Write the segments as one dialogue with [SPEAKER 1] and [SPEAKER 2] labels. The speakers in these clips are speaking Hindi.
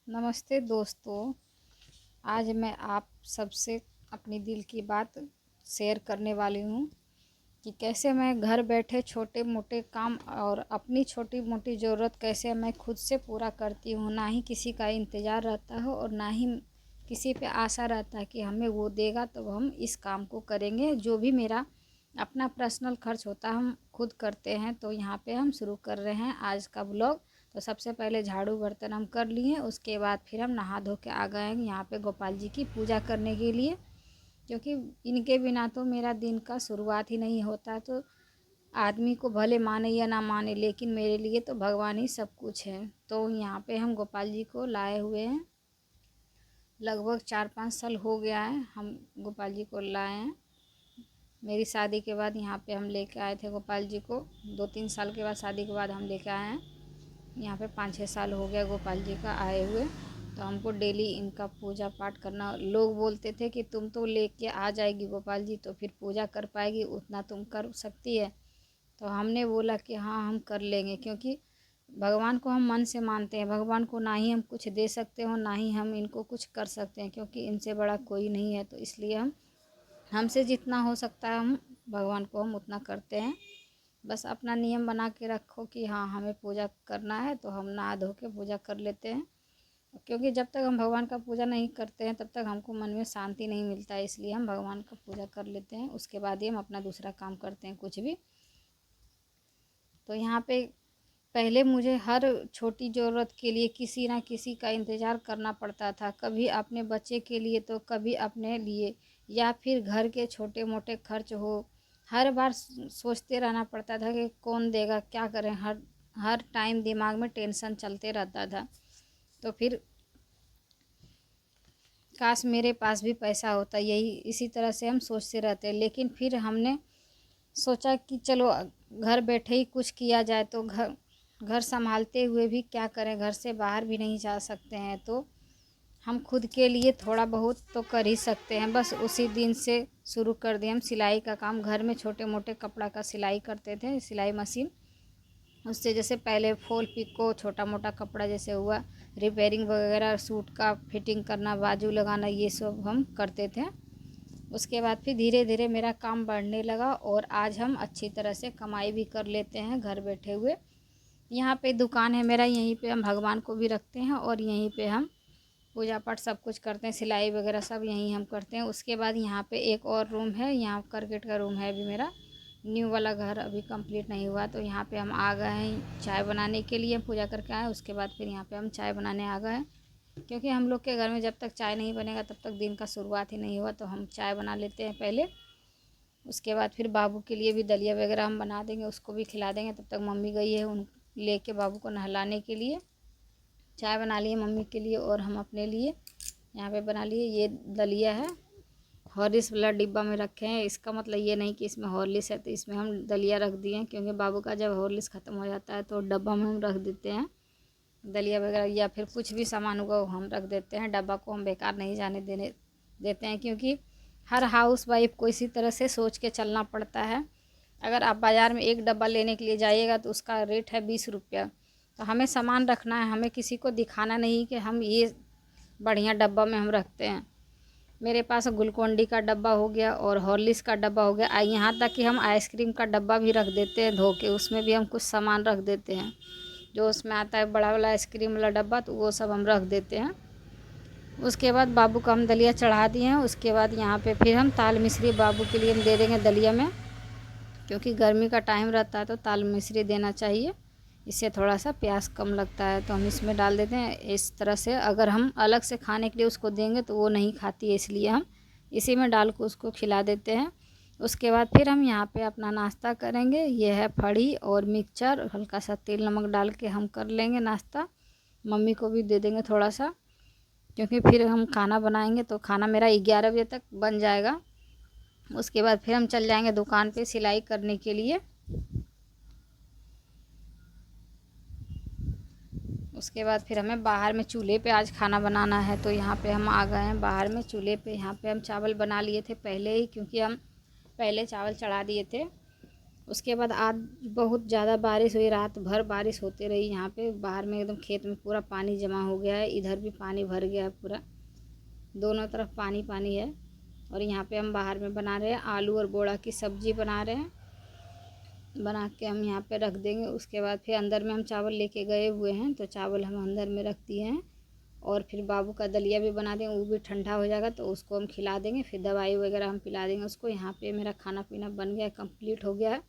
[SPEAKER 1] नमस्ते दोस्तों। आज मैं आप सबसे अपनी दिल की बात शेयर करने वाली हूँ कि कैसे मैं घर बैठे छोटे मोटे काम और अपनी छोटी मोटी ज़रूरत कैसे मैं खुद से पूरा करती हूँ। ना ही किसी का इंतज़ार रहता है और ना ही किसी पे आशा रहता है कि हमें वो देगा तो हम इस काम को करेंगे। जो भी मेरा अपना पर्सनल खर्च होता है हम खुद करते हैं। तो यहाँ पे हम शुरू कर रहे हैं आज का ब्लॉग। तो सबसे पहले झाड़ू बर्तन हम कर लिए, उसके बाद फिर हम नहा धो के आ गए हैं यहाँ पे गोपाल जी की पूजा करने के लिए, क्योंकि इनके बिना तो मेरा दिन का शुरुआत ही नहीं होता। तो आदमी को भले माने या ना माने, लेकिन मेरे लिए तो भगवान ही सब कुछ है। तो यहाँ पे हम गोपाल जी को लाए हुए हैं, लगभग 4-5 साल हो गया है हम गोपाल जी को लाए हैं। मेरी शादी के बाद यहाँ पे हम लेके आए थे गोपाल जी को। 2-3 साल के बाद शादी के बाद हम लेके आए हैं। यहाँ पे 5-6 साल हो गया गोपाल जी का आए हुए। तो हमको डेली इनका पूजा पाठ करना, लोग बोलते थे कि तुम तो लेके आ जाएगी गोपाल जी तो फिर पूजा कर पाएगी, उतना तुम कर सकती है। तो हमने बोला कि हाँ हम कर लेंगे, क्योंकि भगवान को हम मन से मानते हैं। भगवान को ना ही हम कुछ दे सकते हो ना ही हम इनको कुछ कर सकते हैं, क्योंकि इनसे बड़ा कोई नहीं है। तो इसलिए हमसे जितना हो सकता है हम भगवान को हम उतना करते हैं। बस अपना नियम बना के रखो कि हाँ हमें पूजा करना है, तो हम नहा धो के पूजा कर लेते हैं। क्योंकि जब तक हम भगवान का पूजा नहीं करते हैं तब तक हमको मन में शांति नहीं मिलता है। इसलिए हम भगवान का पूजा कर लेते हैं, उसके बाद ही हम अपना दूसरा काम करते हैं कुछ भी। तो यहाँ पे पहले मुझे हर छोटी ज़रूरत के लिए किसी ना किसी का इंतज़ार करना पड़ता था। कभी अपने बच्चे के लिए तो कभी अपने लिए, या फिर घर के छोटे मोटे खर्च हो। हर बार सोचते रहना पड़ता था कि कौन देगा, क्या करें। हर हर टाइम दिमाग में टेंशन चलते रहता था। तो फिर काश मेरे पास भी पैसा होता, यही इसी तरह से हम सोचते रहते। लेकिन फिर हमने सोचा कि चलो घर बैठे ही कुछ किया जाए। तो घर घर संभालते हुए भी क्या करें, घर से बाहर भी नहीं जा सकते हैं। तो हम खुद के लिए थोड़ा बहुत तो कर ही सकते हैं। बस उसी दिन से शुरू कर दिए हम सिलाई का काम। घर में छोटे मोटे कपड़ा का सिलाई करते थे, सिलाई मशीन। उससे जैसे पहले फॉल पिको, छोटा मोटा कपड़ा जैसे हुआ, रिपेयरिंग वगैरह, सूट का फिटिंग करना, बाजू लगाना, ये सब हम करते थे। उसके बाद फिर धीरे धीरे मेरा काम बढ़ने लगा और आज हम अच्छी तरह से कमाई भी कर लेते हैं घर बैठे हुए। यहाँ पे दुकान है मेरा, यहीं पे हम भगवान को भी रखते हैं और यहीं पे हम पूजा पाठ सब कुछ करते हैं। सिलाई वगैरह सब यहीं हम करते हैं। उसके बाद यहाँ पे एक और रूम है, यहाँ करकेट का रूम है। अभी मेरा न्यू वाला घर अभी कंप्लीट नहीं हुआ, तो यहाँ पे हम आ गए हैं चाय बनाने के लिए। पूजा करके आए, उसके बाद फिर यहाँ पे हम चाय बनाने आ गए हैं, क्योंकि हम लोग के घर में जब तक चाय नहीं बनेगा तब तक दिन का शुरुआत ही नहीं हुआ। तो हम चाय बना लेते हैं पहले। उसके बाद फिर बाबू के लिए भी दलिया वगैरह हम बना देंगे, उसको भी खिला देंगे। तब तक मम्मी गई है उन लेके बाबू को नहलाने के लिए। चाय बना लिए मम्मी के लिए और हम अपने लिए यहाँ पे बना लिए। ये दलिया है, हॉर्लिक्स वाला डिब्बा में रखे हैं। इसका मतलब ये नहीं कि इसमें हॉर्लिक्स है, तो इसमें हम दलिया रख दिए हैं, क्योंकि बाबू का जब हॉर्लिक्स ख़त्म हो जाता है तो डब्बा में हम रख देते हैं दलिया वगैरह, या फिर कुछ भी सामान होगा वो हम रख देते हैं। डब्बा को हम बेकार नहीं जाने देने देते हैं, क्योंकि हर हाउस वाइफ को इसी तरह से सोच के चलना पड़ता है। अगर आप बाज़ार में एक डब्बा लेने के लिए जाइएगा तो उसका रेट है 20 रुपया। तो हमें सामान रखना है, हमें किसी को दिखाना नहीं कि हम ये बढ़िया डब्बा में हम रखते हैं। मेरे पास ग्लूकोन डी का डब्बा हो गया और हॉर्लिक्स का डब्बा हो गया, यहाँ तक कि हम आइसक्रीम का डब्बा भी रख देते हैं धो के। उसमें भी हम कुछ सामान रख देते हैं, जो उसमें आता है बड़ा वाला आइसक्रीम वाला डब्बा, तो वो सब हम रख देते हैं। उसके बाद बाबू को हम दलिया चढ़ा दिए हैं। उसके बाद यहाँ पे फिर हम ताल मिश्री बाबू के लिए हम दे देंगे दलिया में, क्योंकि गर्मी का टाइम रहता है तो ताल मिश्री देना चाहिए। इससे थोड़ा सा प्यास कम लगता है, तो हम इसमें डाल देते हैं। इस तरह से अगर हम अलग से खाने के लिए उसको देंगे तो वो नहीं खाती है, इसलिए हम इसी में डाल के उसको खिला देते हैं। उसके बाद फिर हम यहाँ पे अपना नाश्ता करेंगे। ये है फड़ी और मिक्सचर, हल्का सा तेल नमक डाल के हम कर लेंगे नाश्ता। मम्मी को भी दे देंगे थोड़ा सा, क्योंकि फिर हम खाना बनाएंगे तो खाना मेरा 11 बजे तक बन जाएगा। उसके बाद फिर हम चल जाएंगे दुकान पे सिलाई करने के लिए। उसके बाद फिर हमें बाहर में चूल्हे पे आज खाना बनाना है, तो यहाँ पे हम आ गए हैं बाहर में चूल्हे पे। यहाँ पे हम चावल बना लिए थे पहले ही, क्योंकि हम पहले चावल चढ़ा दिए थे। उसके बाद आज बहुत ज़्यादा बारिश हुई, रात भर बारिश होती रही। यहाँ पे बाहर में एकदम खेत में पूरा पानी जमा हो गया है, इधर भी पानी भर गया है पूरा, दोनों तरफ पानी पानी है। और यहाँ पे हम बाहर में बना रहे हैं आलू और बोड़ा की सब्जी बना रहे हैं, बना के हम यहाँ पे रख देंगे। उसके बाद फिर अंदर में हम चावल लेके गए हुए हैं, तो चावल हम अंदर में रख दिए हैं। और फिर बाबू का दलिया भी बना देंगे, वो भी ठंडा हो जाएगा तो उसको हम खिला देंगे, फिर दवाई वगैरह हम पिला देंगे उसको। यहाँ पे मेरा खाना पीना बन गया, कंप्लीट हो गया है।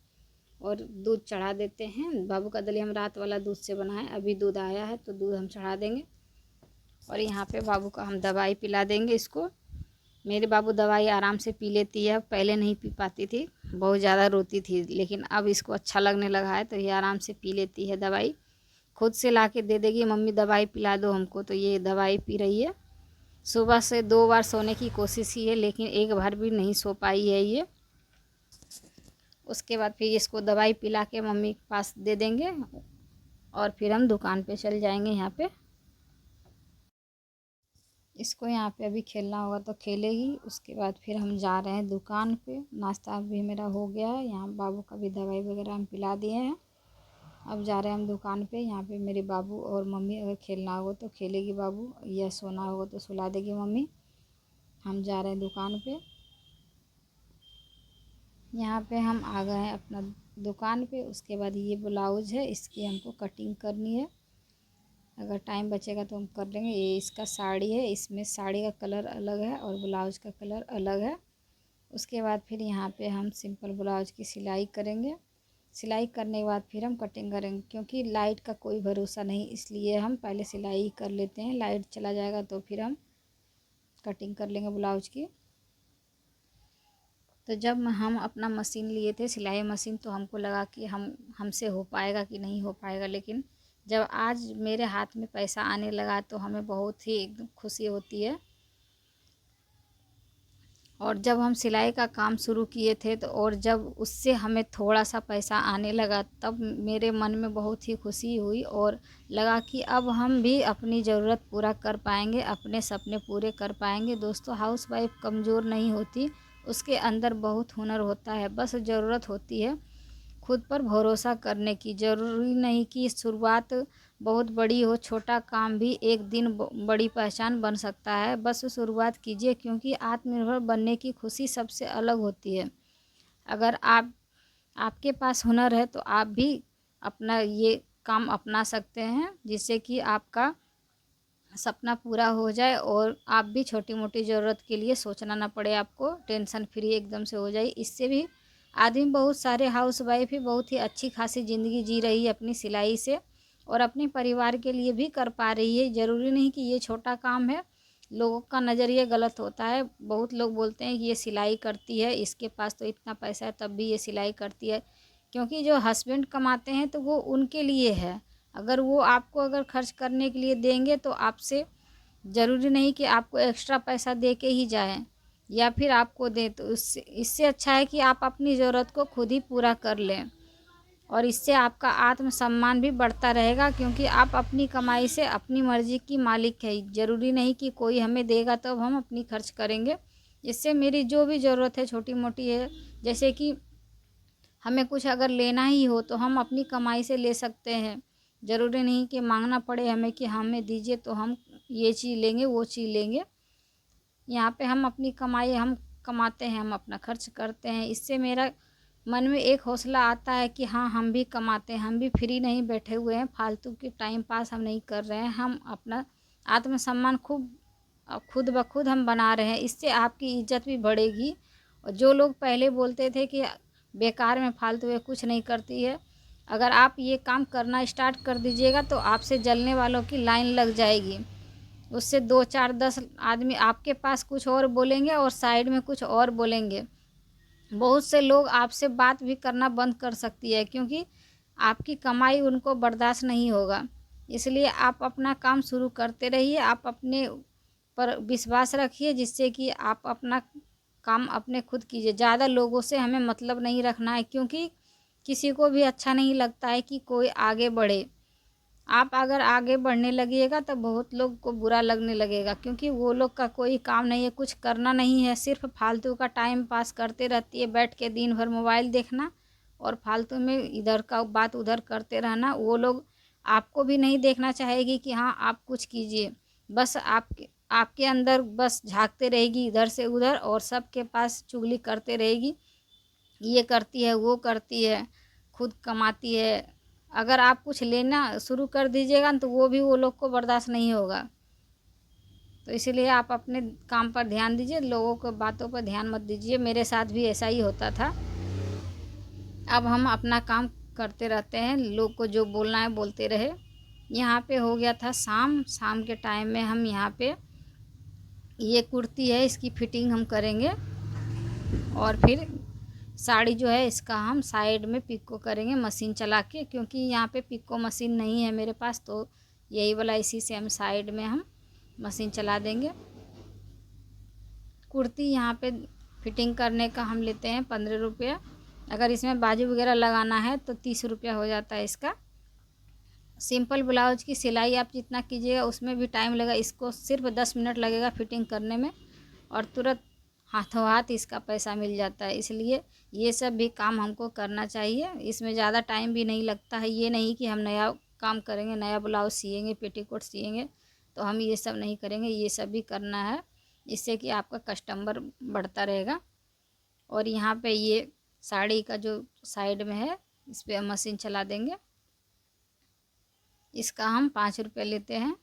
[SPEAKER 1] और दूध चढ़ा देते हैं। बाबू का दलिया हम रात वाला दूध से बनाए, अभी दूध आया है तो दूध हम चढ़ा देंगे। और यहाँ पे बाबू का हम दवाई पिला देंगे इसको। मेरे बाबू दवाई आराम से पी लेती है, पहले नहीं पी पाती थी, बहुत ज़्यादा रोती थी, लेकिन अब इसको अच्छा लगने लगा है तो ये आराम से पी लेती है दवाई। खुद से ला के दे देगी, मम्मी दवाई पिला दो हमको, तो ये दवाई पी रही है। सुबह से 2 बार सोने की कोशिश की है, लेकिन एक बार भी नहीं सो पाई है ये। उसके बाद फिर इसको दवाई पिला के मम्मी के पास दे देंगे और फिर हम दुकान पे चल जाएंगे। यहाँ पे इसको यहाँ पे अभी खेलना होगा तो खेलेगी। उसके बाद फिर हम जा रहे हैं दुकान पे। नाश्ता भी मेरा हो गया है, यहाँ बाबू का भी दवाई वगैरह हम पिला दिए हैं। अब जा रहे हैं हम दुकान पे। यहाँ पे मेरे बाबू और मम्मी, अगर खेलना होगा तो खेलेगी बाबू, या सोना होगा तो सुला देगी मम्मी। हम जा रहे हैं दुकान पे। यहाँ पे हम आ गए हैं अपना दुकान पे। उसके बाद ये ब्लाउज है, इसकी हमको कटिंग करनी है, अगर टाइम बचेगा तो हम कर लेंगे। ये इसका साड़ी है, इसमें साड़ी का कलर अलग है और ब्लाउज का कलर अलग है। उसके बाद फिर यहाँ पे हम सिंपल ब्लाउज की सिलाई करेंगे। सिलाई करने के बाद फिर हम कटिंग करेंगे, क्योंकि लाइट का कोई भरोसा नहीं, इसलिए हम पहले सिलाई कर लेते हैं। लाइट चला जाएगा तो फिर हम कटिंग कर लेंगे ब्लाउज की। तो जब हम अपना मशीन लिए थे, सिलाई मशीन, तो हमको लगा कि हमसे हो पाएगा कि नहीं हो पाएगा, लेकिन जब आज मेरे हाथ में पैसा आने लगा तो हमें बहुत ही एकदम खुशी होती है। और जब हम सिलाई का काम शुरू किए थे तो, और जब उससे हमें थोड़ा सा पैसा आने लगा, तब मेरे मन में बहुत ही खुशी हुई और लगा कि अब हम भी अपनी ज़रूरत पूरा कर पाएंगे, अपने सपने पूरे कर पाएंगे। दोस्तों, हाउसवाइफ कमज़ोर नहीं होती, उसके अंदर बहुत हुनर होता है, बस ज़रूरत होती है खुद पर भरोसा करने की। ज़रूरी नहीं कि शुरुआत बहुत बड़ी हो, छोटा काम भी एक दिन बड़ी पहचान बन सकता है। बस शुरुआत कीजिए, क्योंकि आत्मनिर्भर बनने की खुशी सबसे अलग होती है। अगर आपके पास हुनर है तो आप भी अपना ये काम अपना सकते हैं, जिससे कि आपका सपना पूरा हो जाए और आप भी छोटी मोटी ज़रूरत के लिए सोचना ना पड़े, आपको टेंशन फ्री एकदम से हो जाए। इससे भी आदमी, बहुत सारे हाउसवाइफ ही बहुत ही अच्छी खासी ज़िंदगी जी रही है अपनी सिलाई से, और अपने परिवार के लिए भी कर पा रही है। ज़रूरी नहीं कि ये छोटा काम है, लोगों का नज़रिया गलत होता है। बहुत लोग बोलते हैं कि ये सिलाई करती है, इसके पास तो इतना पैसा है तब भी ये सिलाई करती है, क्योंकि जो हस्बैंड कमाते हैं तो वो उनके लिए है। अगर वो आपको अगर खर्च करने के लिए देंगे तो आपसे ज़रूरी नहीं कि आपको एक्स्ट्रा पैसा दे के ही जाएं या फिर आपको दें, तो इससे अच्छा है कि आप अपनी ज़रूरत को खुद ही पूरा कर लें, और इससे आपका आत्मसम्मान भी बढ़ता रहेगा, क्योंकि आप अपनी कमाई से अपनी मर्ज़ी की मालिक है। ज़रूरी नहीं कि कोई हमें देगा तब हम अपनी खर्च करेंगे। इससे मेरी जो भी ज़रूरत है छोटी मोटी है, जैसे कि हमें कुछ अगर लेना ही हो तो हम अपनी कमाई से ले सकते हैं। ज़रूरी नहीं कि मांगना पड़े हमें कि हमें दीजिए तो हम ये चीज़ लेंगे, वो चीज़ लेंगे। यहाँ पे हम अपनी कमाई हम कमाते हैं, हम अपना खर्च करते हैं। इससे मेरा मन में एक हौसला आता है कि हाँ, हम भी कमाते हैं, हम भी फ्री नहीं बैठे हुए हैं, फालतू की टाइम पास हम नहीं कर रहे हैं, हम अपना आत्मसम्मान खुद ब खुद हम बना रहे हैं। इससे आपकी इज्जत भी बढ़ेगी। और जो लोग पहले बोलते थे कि बेकार में फालतू में कुछ नहीं करती है, अगर आप ये काम करना स्टार्ट कर दीजिएगा तो आपसे जलने वालों की लाइन लग जाएगी। उससे 2 4 10 आदमी आपके पास कुछ और बोलेंगे और साइड में कुछ और बोलेंगे। बहुत से लोग आपसे बात भी करना बंद कर सकती है, क्योंकि आपकी कमाई उनको बर्दाश्त नहीं होगा। इसलिए आप अपना काम शुरू करते रहिए, आप अपने पर विश्वास रखिए, जिससे कि आप अपना काम अपने खुद कीजिए। ज़्यादा लोगों से हमें मतलब नहीं रखना है, क्योंकि किसी को भी अच्छा नहीं लगता है कि कोई आगे बढ़े। आप अगर आगे बढ़ने लगिएगा तो बहुत लोग को बुरा लगने लगेगा, क्योंकि वो लोग का कोई काम नहीं है, कुछ करना नहीं है, सिर्फ फालतू का टाइम पास करते रहती है, बैठ के दिन भर मोबाइल देखना और फालतू में इधर का बात उधर करते रहना। वो लोग आपको भी नहीं देखना चाहेगी कि हाँ आप कुछ कीजिए, बस आपके अंदर बस झांकते रहेगी इधर से उधर और सबके पास चुगली करते रहेगी, ये करती है वो करती है, खुद कमाती है। अगर आप कुछ लेना शुरू कर दीजिएगा तो वो भी वो लोग को बर्दाश्त नहीं होगा। तो इसीलिए आप अपने काम पर ध्यान दीजिए, लोगों को बातों पर ध्यान मत दीजिए। मेरे साथ भी ऐसा ही होता था। अब हम अपना काम करते रहते हैं, लोग को जो बोलना है बोलते रहे। यहाँ पे हो गया था शाम के टाइम में हम यहाँ पे ये कुर्ती है इसकी फिटिंग हम करेंगे और फिर साड़ी जो है इसका हम साइड में पिको करेंगे मशीन चला के, क्योंकि यहाँ पे पिको मशीन नहीं है मेरे पास, तो यही वाला इसी से हम साइड में हम मशीन चला देंगे। कुर्ती यहाँ पे फिटिंग करने का हम लेते हैं 15 रुपया। अगर इसमें बाजू वगैरह लगाना है तो 30 रुपया हो जाता है इसका। सिंपल ब्लाउज की सिलाई आप जितना कीजिएगा उसमें भी टाइम लगेगा, इसको सिर्फ 10 मिनट लगेगा फिटिंग करने में और तुरंत हाथों हाथ इसका पैसा मिल जाता है। इसलिए ये सब भी काम हमको करना चाहिए, इसमें ज़्यादा टाइम भी नहीं लगता है। ये नहीं कि हम नया काम करेंगे, नया ब्लाउज सिएंगे, पेटीकोट सिएंगे, तो हम ये सब नहीं करेंगे। ये सब भी करना है, इससे कि आपका कस्टमर बढ़ता रहेगा। और यहाँ पे ये साड़ी का जो साइड में है इस पर मशीन चला देंगे। इसका हम 5 रुपये लेते हैं।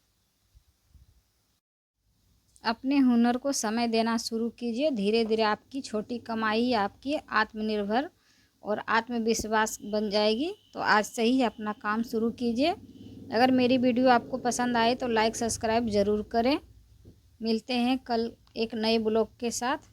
[SPEAKER 1] अपने हुनर को समय देना शुरू कीजिए, धीरे धीरे आपकी छोटी कमाई आपकी आत्मनिर्भर और आत्मविश्वास बन जाएगी। तो आज से ही अपना काम शुरू कीजिए। अगर मेरी वीडियो आपको पसंद आए तो लाइक सब्सक्राइब ज़रूर करें। मिलते हैं कल एक नए ब्लॉग के साथ।